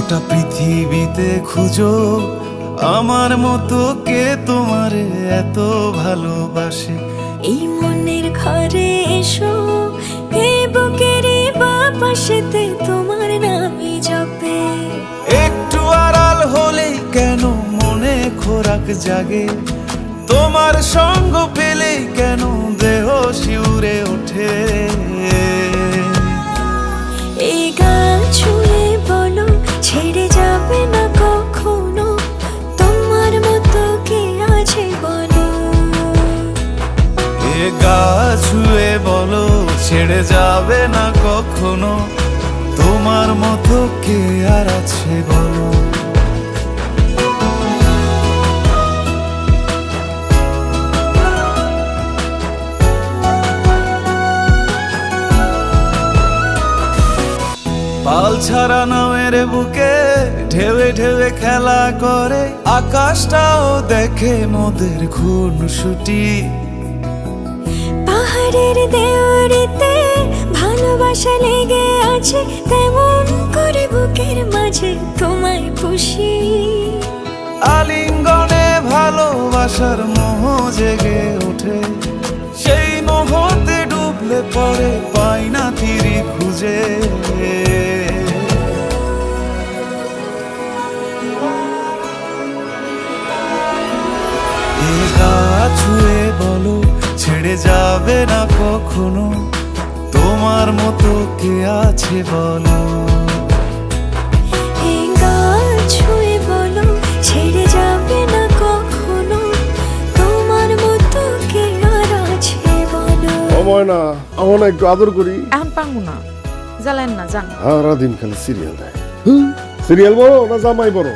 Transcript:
গোটা পৃথিবীতে খুঁজো আমার মতো কে তোমারে এত ভালোবাসে। এই মনের ঘরে এসো, এই বুকেরই বাপাশেতে তোমার নামই জপে। একটু আড়াল হলেই কেন মনে খোরাক জাগে, তোমার সঙ্গ পেলেই কেন দেহ শিউরে ওঠে। এই গান ছুঁয়ে বলো ছেড়ে যাবে না কখনো, তোমার মতো কে আছে বলো। এ গা ছুঁয়ে বলো ছেড়ে যাবে না কখনো, তোমার মতো কে আর আছে বলো। পাল ছাড়া নামের বুকে ঢেউে ঢেউে খেলা করে, আকাশটাও দেখে মোদের খুনসুটি। পাহাড়ের দেওয়ারিতে ভালোবাসা লেগে আছে, তেমন করে বুকের মাঝে তোমায় পুষি। আলিঙ্গনে ভালোবাসার মোহ জেগে ওঠে, সেই মোহতে ডুবলে পরে পাই না তীরি খুঁজে। এ গা ছুঁয়ে বলো ছেড়ে যাবে না কখনো, তোমার মতো কে আছে বলো। এই গান ছুঁয়ে বলো ছেড়ে যাবে না কখনো, তোমার মতো কে আর আছে বলো। সময় না আমার না একটু আদর করি। এখন পাঙ্গু না, জ্বালেন না, যান। সারাদিন খালি সিরিয়াল দেয়। সিরিয়াল বড় না জামাই বড়?